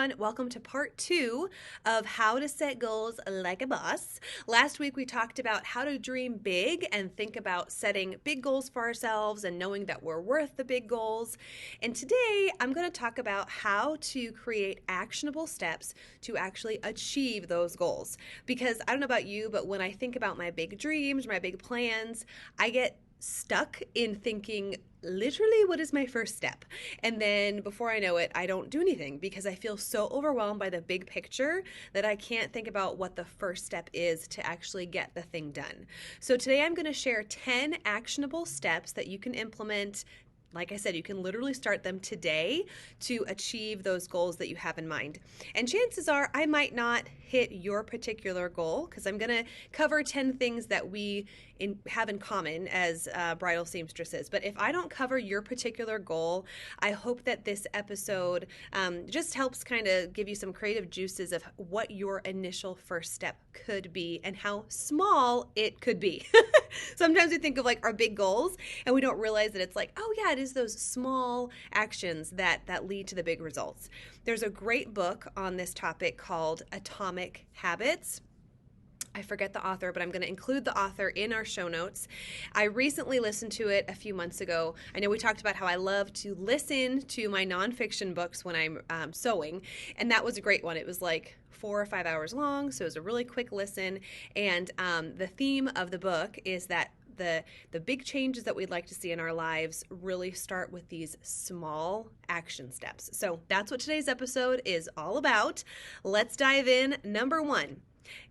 everyone. Welcome to part 2 of How to Set Goals Like a Boss. Last week we talked about how to dream big and think about setting big goals for ourselves and knowing that we're worth the big goals. And today I'm going to talk about how to create actionable steps to actually achieve those goals. Because I don't know about you, but when I think about my big dreams, my big plans, I get stuck in thinking, literally, what is my first step? And then before I know it, I don't do anything because I feel so overwhelmed by the big picture that I can't think about what the first step is to actually get the thing done. So today I'm going to share 10 actionable steps that you can implement. Like I said, you can literally start them today to achieve those goals that you have in mind. And chances are I might not hit your particular goal because I'm going to cover 10 things that we have in common as bridal seamstresses. But if I don't cover your particular goal, I hope that this episode just helps kind of give you some creative juices of what your initial first step could be and how small it could be. Sometimes we think of like our big goals and we don't realize that it's like, oh yeah, it is those small actions that lead to the big results. There's a great book on this topic called Atomic Habits. I forget the author, but I'm going to include the author in our show notes. I recently listened to it a few months ago. I know we talked about how I love to listen to my nonfiction books when I'm sewing, and that was a great one. It was like 4 or 5 hours long, so it was a really quick listen. And the theme of the book is that the big changes that we'd like to see in our lives really start with these small action steps. So that's what today's episode is all about. Let's dive in. Number 1.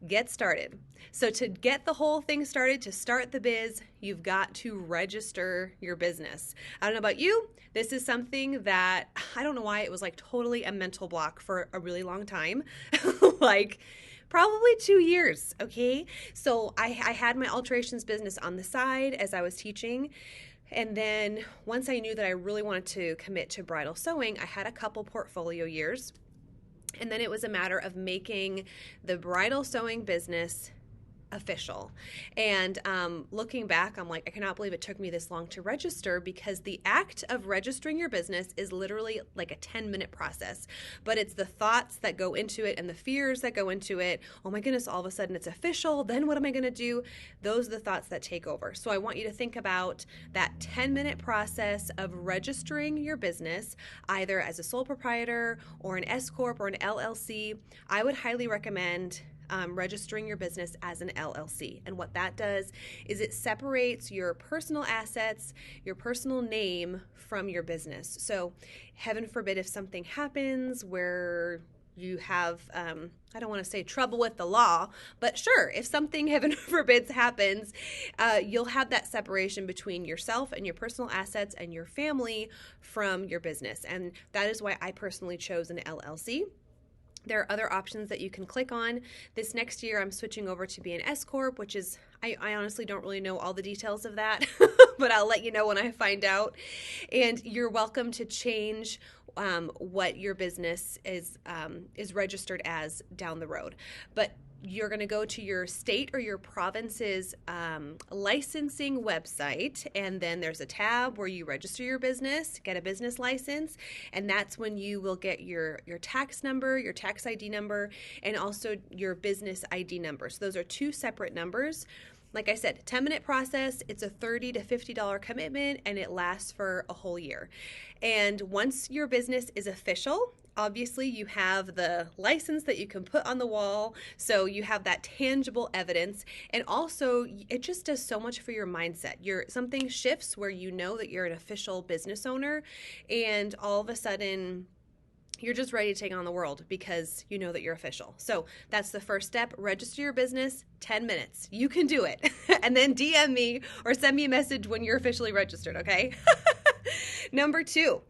Get started. So to get the whole thing started, to start the biz, you've got to register your business. I don't know about you. This is something that I don't know why it was like totally a mental block for a really long time. Like probably 2 years. Okay. So I had my alterations business on the side as I was teaching. And then once I knew that I really wanted to commit to bridal sewing, I had a couple portfolio years. And then it was a matter of making the bridal sewing business official. And looking back, I'm like, I cannot believe it took me this long to register because the act of registering your business is literally like a 10-minute process. But it's the thoughts that go into it and the fears that go into it. Oh my goodness, all of a sudden it's official. Then what am I going to do? Those are the thoughts that take over. So I want you to think about that 10-minute process of registering your business, either as a sole proprietor or an S Corp or an LLC. I would highly recommend registering your business as an LLC. And what that does is it separates your personal assets, your personal name from your business. So heaven forbid if something happens where you have, I don't want to say trouble with the law, but sure, if something, heaven forbids, happens, you'll have that separation between yourself and your personal assets and your family from your business. And that is why I personally chose an LLC. There are other options that you can click on. This next year, I'm switching over to be an S Corp, which is, I honestly don't really know all the details of that, but I'll let you know when I find out. And you're welcome to change what your business is registered as down the road. But you're going to go to your state or your province's licensing website, and then there's a tab where you register your business, get a business license, and that's when you will get your tax number, your tax ID number, and also your business ID number. So those are two separate numbers. Like I said, 10-minute process, it's a $30 to $50 commitment, and it lasts for a whole year. And once your business is official, obviously you have the license that you can put on the wall, so you have that tangible evidence, and also it just does so much for your mindset. Something shifts where you know that you're an official business owner, and all of a sudden you're just ready to take on the world because you know that you're official. So that's the first step. Register your business, 10 minutes. You can do it. And then DM me or send me a message when you're officially registered, okay? Number 2,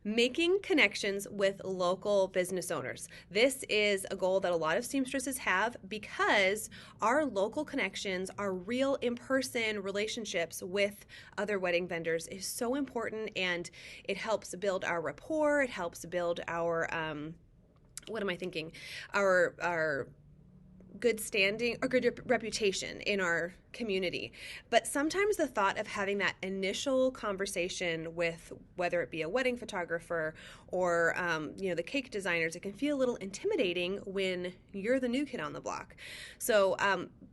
making connections with local business owners. This is a goal that a lot of seamstresses have because our local connections, our real in-person relationships with other wedding vendors is so important, and it helps build our rapport. It helps build our, our good standing or good reputation in our community. But sometimes the thought of having that initial conversation with whether it be a wedding photographer or the cake designers, it can feel a little intimidating when you're the new kid on the block. So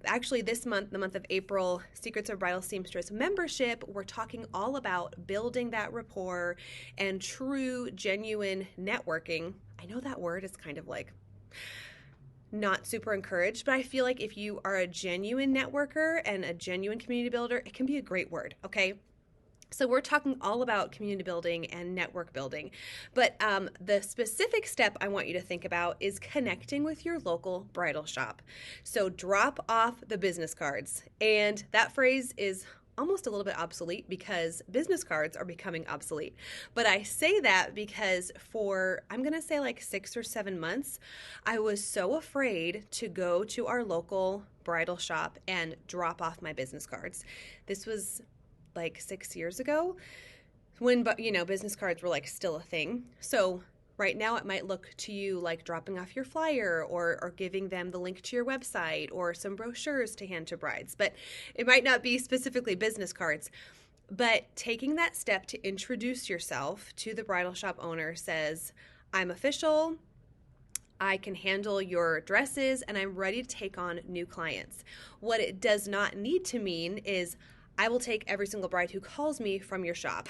actually this month, the month of April, Secrets of Bridal Seamstress membership, we're talking all about building that rapport and true, genuine networking. I know that word is kind of like not super encouraged, but I feel like if you are a genuine networker and a genuine community builder, it can be a great word, okay? So we're talking all about community building and network building, but the specific step I want you to think about is connecting with your local bridal shop. So drop off the business cards, and that phrase is almost a little bit obsolete because business cards are becoming obsolete. But I say that because for, I'm going to say like 6 or 7 months, I was so afraid to go to our local bridal shop and drop off my business cards. This was like 6 years ago when, business cards were like still a thing. So right now, it might look to you like dropping off your flyer or giving them the link to your website or some brochures to hand to brides, but it might not be specifically business cards. But taking that step to introduce yourself to the bridal shop owner says, I'm official, I can handle your dresses, and I'm ready to take on new clients. What it does not need to mean is I will take every single bride who calls me from your shop.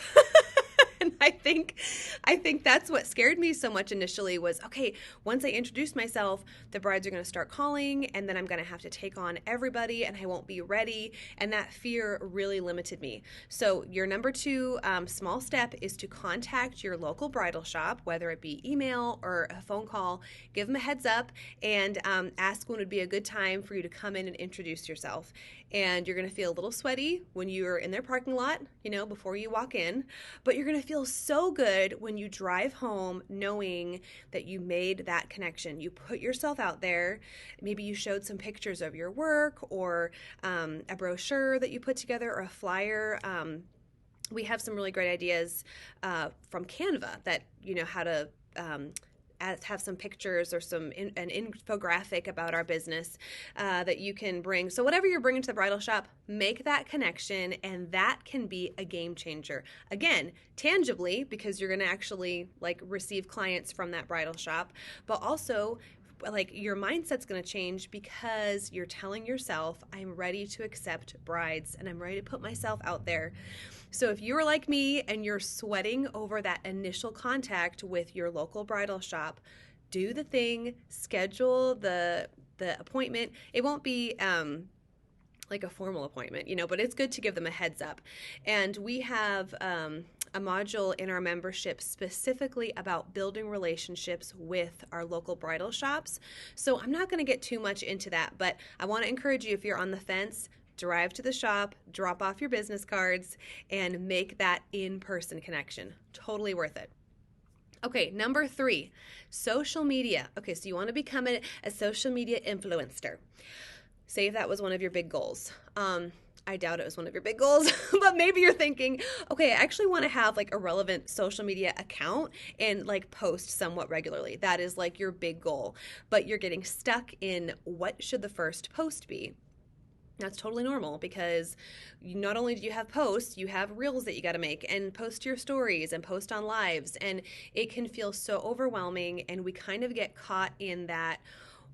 And I think that's what scared me so much initially was, okay, once I introduce myself, the brides are going to start calling, and then I'm going to have to take on everybody, and I won't be ready. And that fear really limited me. So your number 2 small step is to contact your local bridal shop, whether it be email or a phone call. Give them a heads up and ask when would be a good time for you to come in and introduce yourself. And you're going to feel a little sweaty when you're in their parking lot, before you walk in, but you're going to feel so good when you drive home knowing that you made that connection. You put yourself out there. Maybe you showed some pictures of your work or a brochure that you put together or a flyer. We have some really great ideas from Canva that, how to have some pictures or an infographic about our business that you can bring. So whatever you're bringing to the bridal shop, make that connection, and that can be a game changer. Again, tangibly, because you're going to actually receive clients from that bridal shop, but also your mindset's going to change because you're telling yourself, I'm ready to accept brides and I'm ready to put myself out there. So if you're like me and you're sweating over that initial contact with your local bridal shop, do the thing, schedule the appointment. It won't be like a formal appointment, but it's good to give them a heads up. And we have a module in our membership specifically about building relationships with our local bridal shops. So I'm not going to get too much into that, but I want to encourage you, if you're on the fence, drive to the shop, drop off your business cards, and make that in-person connection. Totally worth it. Okay, number 3, social media. Okay, so you want to become a social media influencer. Say if that was one of your big goals. I doubt it was one of your big goals, but maybe you're thinking, okay, I actually want to have a relevant social media account and post somewhat regularly. That is your big goal, but you're getting stuck in what should the first post be. That's totally normal because not only do you have posts, you have reels that you got to make and post to your stories and post on lives, and it can feel so overwhelming, and we kind of get caught in that,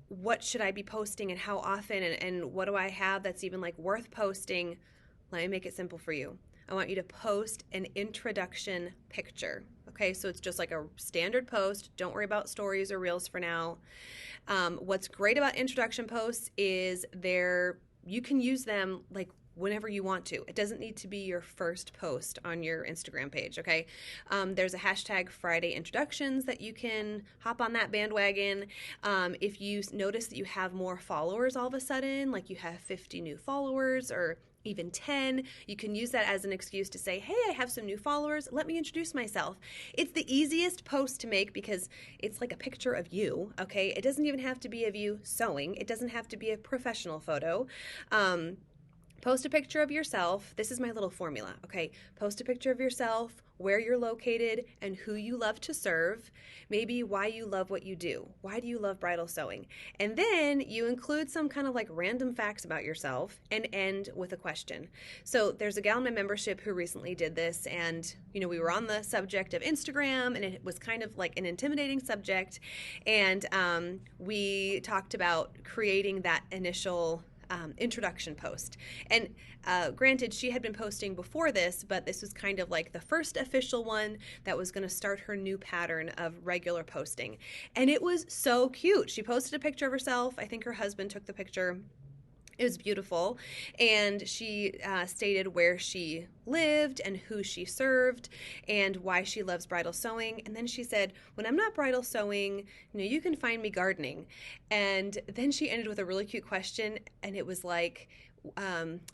what should I be posting and how often and what do I have that's even worth posting? Let me make it simple for you. I want you to post an introduction picture. Okay, so it's just like a standard post. Don't worry about stories or reels for now. What's great about introduction posts is you can use them whenever you want to. It doesn't need to be your first post on your Instagram page, okay? There's a hashtag Friday introductions that you can hop on that bandwagon. If you notice that you have more followers all of a sudden, you have 50 new followers or even 10, you can use that as an excuse to say, hey, I have some new followers, let me introduce myself. It's the easiest post to make because it's like a picture of you, okay? It doesn't even have to be of you sewing. It doesn't have to be a professional photo. Post a picture of yourself. This is my little formula, okay? Post a picture of yourself, where you're located, and who you love to serve. Maybe why you love what you do. Why do you love bridal sewing? And then you include some kind of like random facts about yourself and end with a question. So there's a gal in my membership who recently did this, and we were on the subject of Instagram, and it was kind of like an intimidating subject, and we talked about creating that initial introduction post. And granted, she had been posting before this, but this was kind of like the first official one that was going to start her new pattern of regular posting. And it was so cute. She posted a picture of herself. I think her husband took the picture. It was beautiful, and she stated where she lived and who she served and why she loves bridal sewing. And then she said, when I'm not bridal sewing, you can find me gardening. And then she ended with a really cute question, and it was like,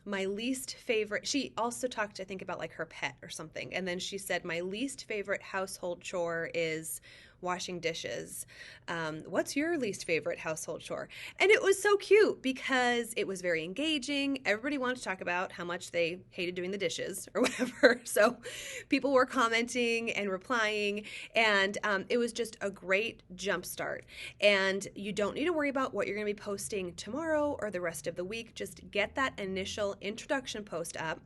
my least favorite, she also talked, I think, about like her pet or something. And then she said, my least favorite household chore is washing dishes. What's your least favorite household chore? And it was so cute because it was very engaging. Everybody wanted to talk about how much they hated doing the dishes or whatever. So people were commenting and replying, and it was just a great jumpstart. And you don't need to worry about what you're going to be posting tomorrow or the rest of the week. Just get that initial introduction post up,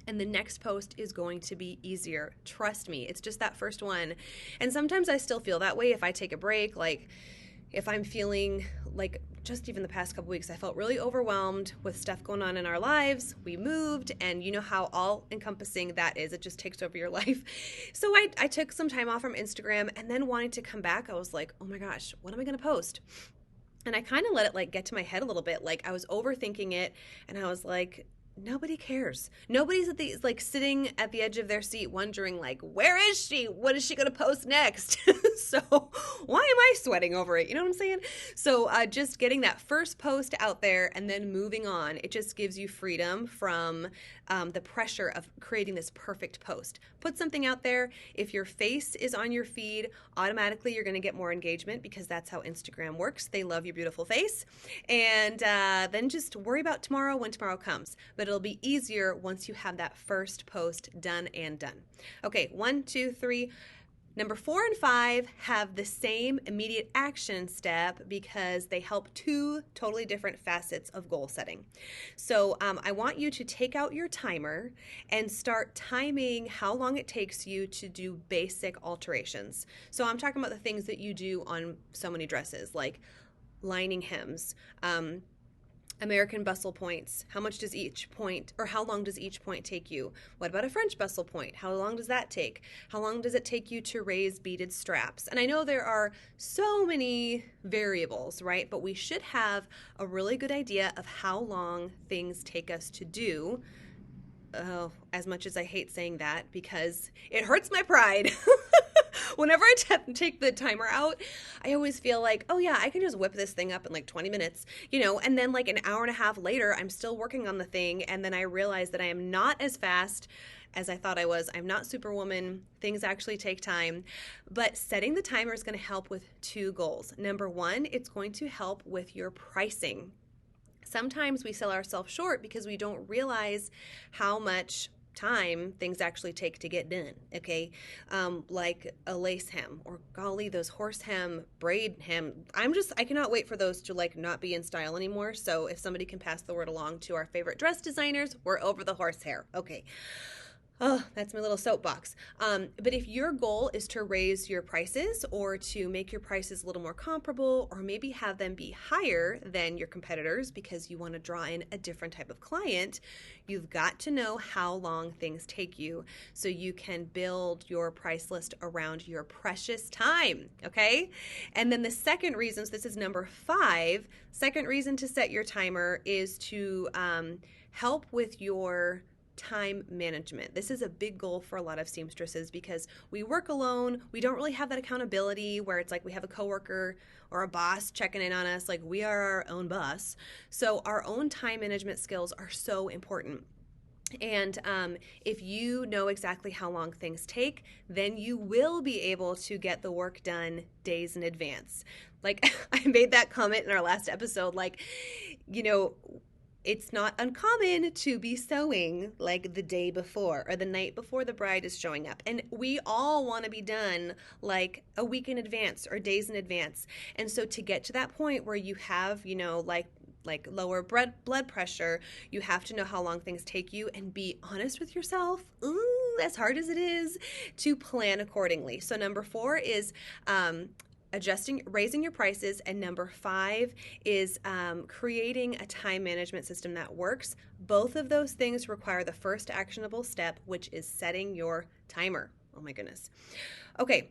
and the next post is going to be easier. Trust me, it's just that first one. And sometimes I still feel that way if I take a break, like if I'm feeling like, just even the past couple weeks, I felt really overwhelmed with stuff going on in our lives. We moved, and you know how all encompassing that is. It just takes over your life. So I took some time off from Instagram, and then wanting to come back, I was like, oh my gosh, what am I going to post? And I kind of let it like get to my head a little bit. Like I was overthinking it, and I was like, nobody cares. Nobody's like sitting at the edge of their seat wondering like, where is she? What is she going to post next? So why am I sweating over it? You know what I'm saying? So just getting that first post out there and then moving on, it just gives you freedom from the pressure of creating this perfect post. Put something out there. If your face is on your feed, automatically you're going to get more engagement because that's how Instagram works. They love your beautiful face. And then just worry about tomorrow when tomorrow comes. But it'll be easier once you have that first post done and done. Okay, 1, 2, 3. Number 4 and 5 have the same immediate action step because they help two totally different facets of goal setting. So I want you to take out your timer and start timing how long it takes you to do basic alterations. So I'm talking about the things that you do on so many dresses, like lining hems, American bustle points. How much does each point, or how long does each point take you? What about a French bustle point? How long does that take? How long does it take you to raise beaded straps? And I know there are so many variables, right? But we should have a really good idea of how long things take us to do. Oh, as much as I hate saying that because it hurts my pride. Whenever I take the timer out, I always feel like, oh yeah, I can just whip this thing up in like 20 minutes, and then like an hour and a half later, I'm still working on the thing. And then I realize that I am not as fast as I thought I was. I'm not Superwoman. Things actually take time. But setting the timer is going to help with two goals. Number one, it's going to help with your pricing. Sometimes we sell ourselves short because we don't realize how much time things actually take to get done, okay? Like a lace hem, or golly, those horse hem, braid hem. I cannot wait for those to like not be in style anymore. So if somebody can pass the word along to our favorite dress designers, we're over the horsehair, okay? Oh, that's my little soapbox. But if your goal is to raise your prices or to make your prices a little more comparable, or maybe have them be higher than your competitors because you want to draw in a different type of client, you've got to know how long things take you so you can build your price list around your precious time, okay? And then the second reason, so this is number 5, second reason to set your timer is to help with your time management. This is a big goal for a lot of seamstresses because we work alone. We don't really have that accountability where it's like we have a coworker or a boss checking in on us, like we are our own boss. So our own time management skills are so important. And if you know exactly how long things take, then you will be able to get the work done days in advance. Like I made that comment in our last episode, like, it's not uncommon to be sewing like the day before or the night before the bride is showing up. And we all want to be done like a week in advance or days in advance. And so to get to that point where you have, like lower blood pressure, you have to know how long things take you and be honest with yourself. Ooh, as hard as it is, to plan accordingly. So number 4 is raising your prices, and number 5 is creating a time management system that works. Both of those things require the first actionable step, which is setting your timer. Oh my goodness. Okay,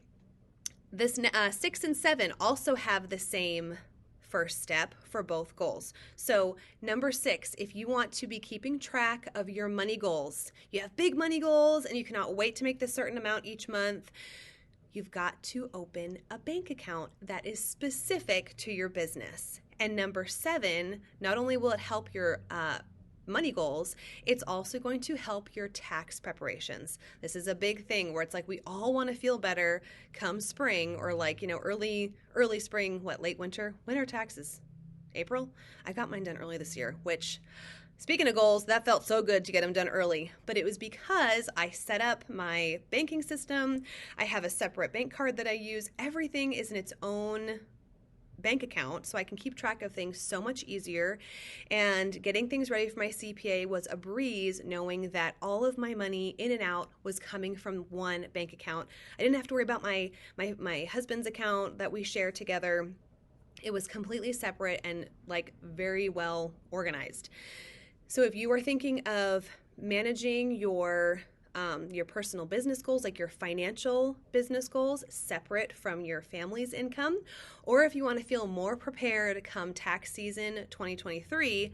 this 6 and 7 also have the same first step for both goals. So number 6, if you want to be keeping track of your money goals, you have big money goals and you cannot wait to make this certain amount each month, you've got to open a bank account that is specific to your business. And number 7, not only will it help your money goals, it's also going to help your tax preparations. This is a big thing where it's like we all want to feel better come spring, or like, early spring, late winter taxes. April? I got mine done early this year, which, speaking of goals, that felt so good to get them done early. But it was because I set up my banking system. I have a separate bank card that I use. Everything is in its own bank account, so I can keep track of things so much easier. And getting things ready for my CPA was a breeze, knowing that all of my money in and out was coming from one bank account. I didn't have to worry about my husband's account that we share together. It was completely separate and like very well organized. So if you are thinking of managing your personal business goals, like your financial business goals, separate from your family's income, or if you want to feel more prepared come tax season 2023,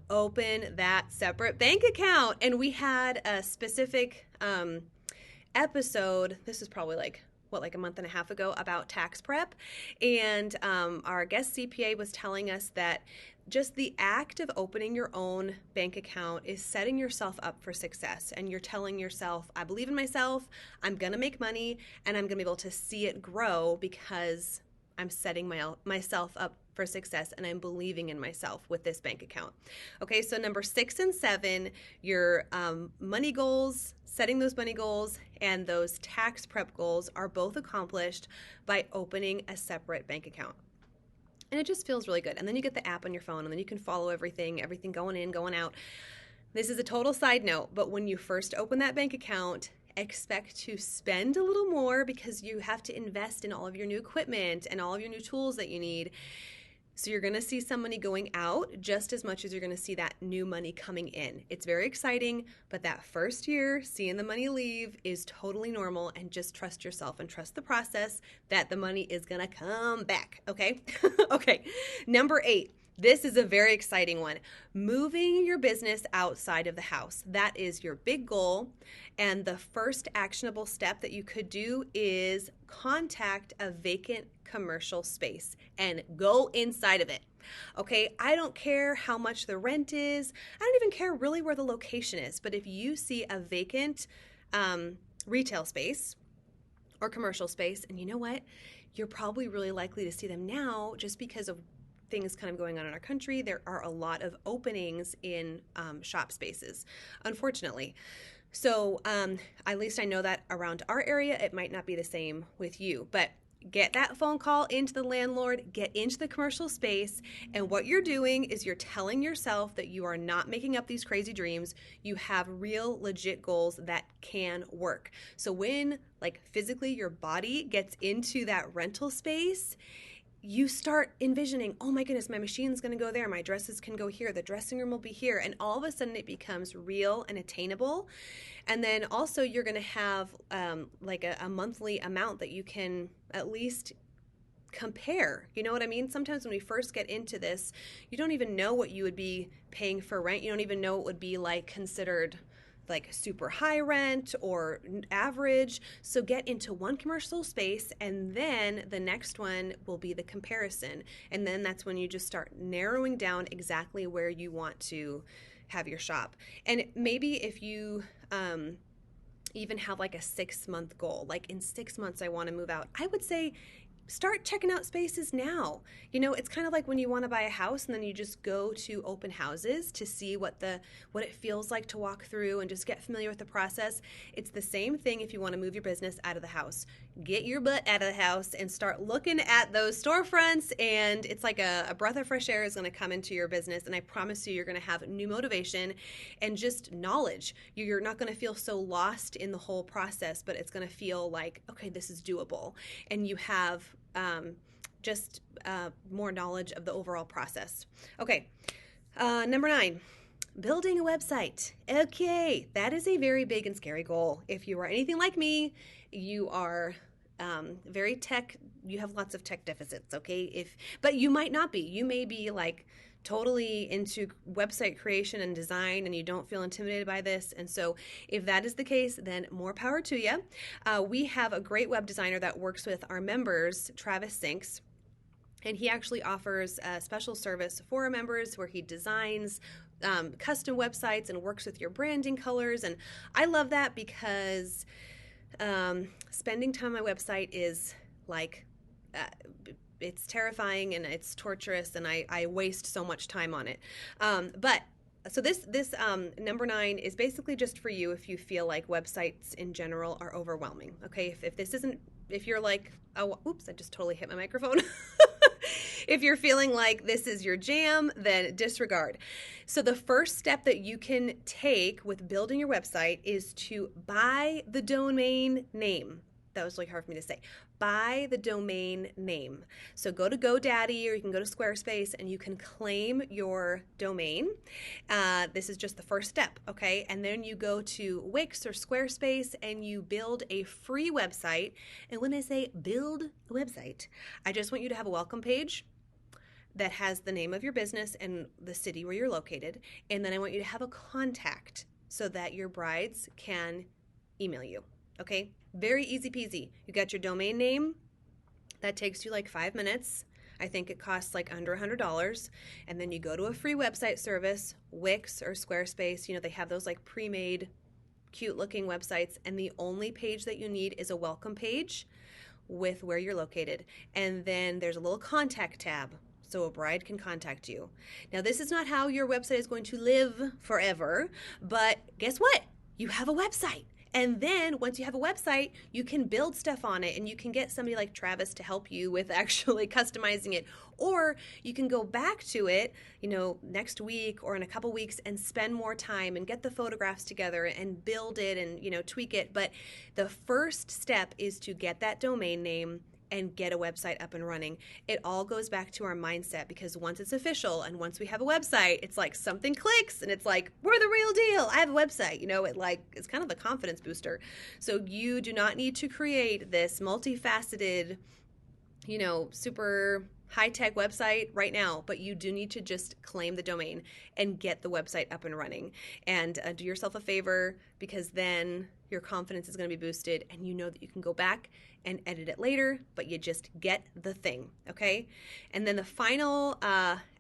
open that separate bank account. And we had a specific episode, this is probably like a month and a half ago, about tax prep. And our guest CPA was telling us that just the act of opening your own bank account is setting yourself up for success. And you're telling yourself, I believe in myself, I'm going to make money, and I'm going to be able to see it grow because I'm setting myself up for success, and I'm believing in myself with this bank account. Okay, so number 6 and 7, your money goals, setting those money goals, and those tax prep goals are both accomplished by opening a separate bank account. And it just feels really good. And then you get the app on your phone, and then you can follow everything going in, going out. This is a total side note, but when you first open that bank account, expect to spend a little more because you have to invest in all of your new equipment and all of your new tools that you need. So you're going to see some money going out just as much as you're going to see that new money coming in. It's very exciting, but that first year, seeing the money leave is totally normal, and just trust yourself and trust the process that the money is going to come back, okay? Okay, number 8. This is a very exciting one. Moving your business outside of the house. That is your big goal. And the first actionable step that you could do is contact a vacant commercial space and go inside of it. Okay, I don't care how much the rent is. I don't even care really where the location is. But if you see a vacant retail space or commercial space, and you know what? You're probably really likely to see them now just because of things kind of going on in our country. There are a lot of openings in shop spaces, unfortunately. So at least I know that around our area, it might not be the same with you, but get that phone call into the landlord, get into the commercial space, and what you're doing is you're telling yourself that you are not making up these crazy dreams. You have real, legit goals that can work. So when physically your body gets into that rental space, you start envisioning, oh my goodness, my machine's going to go there, my dresses can go here, the dressing room will be here, and all of a sudden it becomes real and attainable. And then also you're going to have a monthly amount that you can at least compare. You know what I mean? Sometimes when we first get into this, you don't even know what you would be paying for rent. You don't even know what would be considered super high rent or average. So get into one commercial space, and then the next one will be the comparison. And then that's when you just start narrowing down exactly where you want to have your shop. And maybe if you even have a 6-month goal, in 6 months I want to move out, I would say start checking out spaces now. It's kind of like when you want to buy a house and then you just go to open houses to see what it feels like to walk through and just get familiar with the process. It's the same thing if you want to move your business out of the house. Get your butt out of the house and start looking at those storefronts, and it's like a breath of fresh air is going to come into your business, and I promise you're going to have new motivation and just knowledge. You're not going to feel so lost in the whole process, but it's going to feel like, okay, this is doable, and you have just more knowledge of the overall process. Okay, number 9, building a website. Okay, that is a very big and scary goal. If you are anything like me, you are very tech, you have lots of tech deficits, okay? But you might not be. You may be like totally into website creation and design and you don't feel intimidated by this. And so if that is the case, then more power to you. We have a great web designer that works with our members, Travis Sinks. And he actually offers a special service for our members where he designs custom websites and works with your branding colors. And I love that because spending time on my website is like, it's terrifying and it's torturous, and I waste so much time on it. So this number 9 is basically just for you if you feel like websites in general are overwhelming. Okay, if you're like, oh, oops, I just totally hit my microphone. If you're feeling like this is your jam, then disregard. So the first step that you can take with building your website is to buy the domain name. That was really hard for me to say. Buy the domain name. So go to GoDaddy or you can go to Squarespace and you can claim your domain. This is just the first step, okay? And then you go to Wix or Squarespace and you build a free website. And when I say build a website, I just want you to have a welcome page that has the name of your business and the city where you're located. And then I want you to have a contact so that your brides can email you, okay? Very easy peasy. You got your domain name. That takes you like 5 minutes. I think it costs like under $100. And then you go to a free website service, Wix or Squarespace. They have those like pre-made, cute looking websites. And the only page that you need is a welcome page with where you're located. And then there's a little contact tab, so a bride can contact you. Now, this is not how your website is going to live forever, but guess what? You have a website. And then once you have a website, you can build stuff on it and you can get somebody like Travis to help you with actually customizing it. Or you can go back to it, next week or in a couple weeks and spend more time and get the photographs together and build it and, tweak it. But the first step is to get that domain name and get a website up and running. It all goes back to our mindset, because once it's official and once we have a website, it's like something clicks and it's like, we're the real deal. I have a website. It's kind of a confidence booster. So you do not need to create this multifaceted, super high-tech website right now, but you do need to just claim the domain and get the website up and running. And do yourself a favor, because then your confidence is going to be boosted and you know that you can go back and edit it later, but you just get the thing, okay? And then the final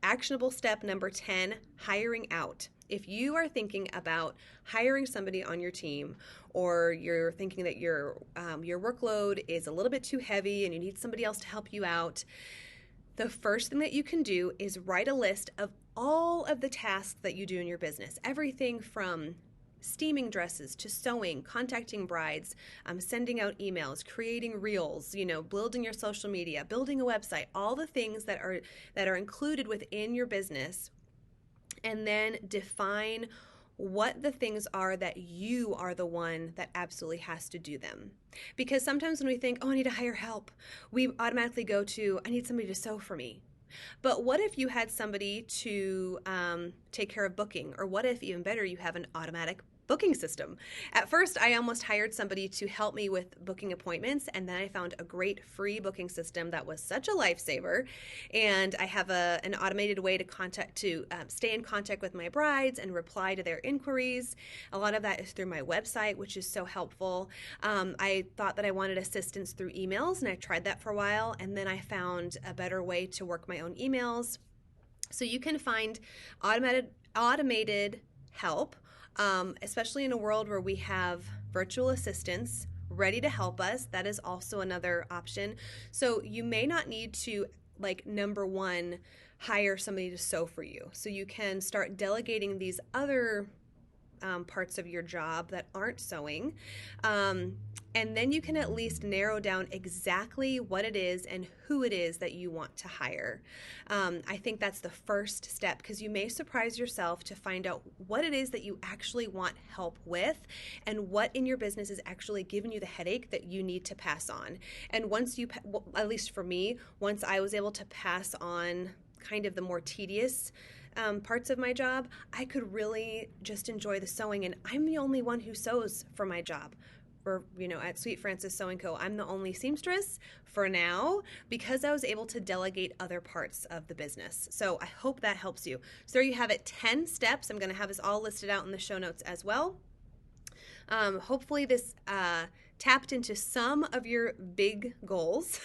actionable step, number 10, hiring out. If you are thinking about hiring somebody on your team, or you're thinking that your workload is a little bit too heavy and you need somebody else to help you out, the first thing that you can do is write a list of all of the tasks that you do in your business. Everything from steaming dresses to sewing, contacting brides, sending out emails, creating reels, building your social media, building a website, all the things that are included within your business. And then define what the things are that you are the one that absolutely has to do them. Because sometimes when we think, oh, I need to hire help, we automatically go to, I need somebody to sew for me. But what if you had somebody to take care of booking? Or what if, even better, you have an automatic booking system? At first, I almost hired somebody to help me with booking appointments, and then I found a great free booking system that was such a lifesaver. And I have an automated way to stay in contact with my brides and reply to their inquiries. A lot of that is through my website, which is so helpful. I thought that I wanted assistance through emails, and I tried that for a while, and then I found a better way to work my own emails. So you can find automated help, especially in a world where we have virtual assistants ready to help us. That is also another option. So you may not need to, like, number one, hire somebody to sew for you. So you can start delegating these other parts of your job that aren't sewing. And then you can at least narrow down exactly what it is and who it is that you want to hire. I think that's the first step, because you may surprise yourself to find out what it is that you actually want help with and what in your business is actually giving you the headache that you need to pass on. And once you, at least for me, once I was able to pass on kind of the more tedious parts of my job, I could really just enjoy the sewing. And I'm the only one who sews for my job. Or, at Sweet Francis Sewing Co., I'm the only seamstress for now, because I was able to delegate other parts of the business. So I hope that helps you. So there you have it, 10 steps. I'm going to have this all listed out in the show notes as well. Hopefully this tapped into some of your big goals.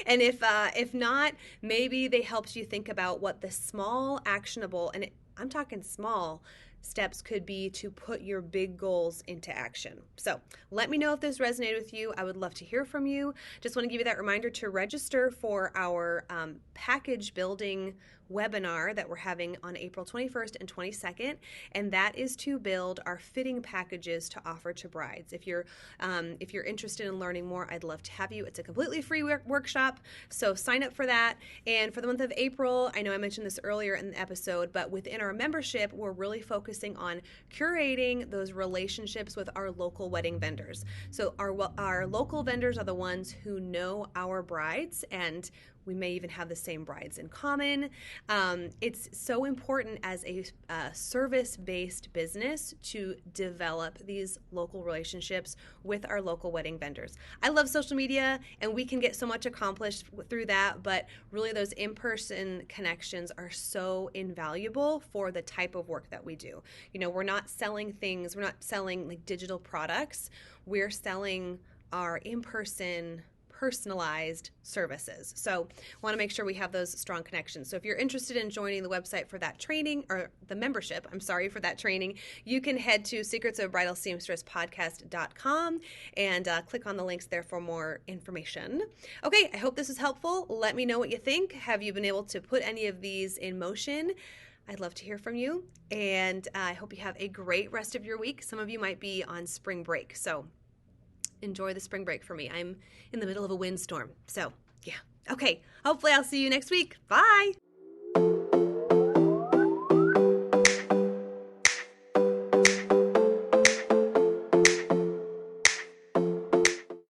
And if not, maybe they helped you think about what the small, actionable, and I'm talking small, steps could be to put your big goals into action. So let me know if this resonated with you. I would love to hear from you. Just want to give you that reminder to register for our package building webinar that we're having on April 21st and 22nd, and that is to build our fitting packages to offer to brides. If you're interested in learning more, I'd love to have you. It's a completely free workshop, so sign up for that. And for the month of April, I know I mentioned this earlier in the episode, but within our membership, we're really focusing on curating those relationships with our local wedding vendors. So our local vendors are the ones who know our brides, and we may even have the same brides in common. It's so important as a service-based business to develop these local relationships with our local wedding vendors. I love social media, and we can get so much accomplished through that, but really those in-person connections are so invaluable for the type of work that we do. We're not selling things, we're not selling like digital products, we're selling our in-person personalized services. So want to make sure we have those strong connections. So if you're interested in joining the website for that training, or the membership, for that training, you can head to secretsofbridalseamstresspodcast.com and click on the links there for more information. Okay, I hope this is helpful. Let me know what you think. Have you been able to put any of these in motion? I'd love to hear from you, and I hope you have a great rest of your week. Some of you might be on spring break, so enjoy the spring break. For me, I'm in the middle of a windstorm. So yeah. Okay. Hopefully I'll see you next week. Bye.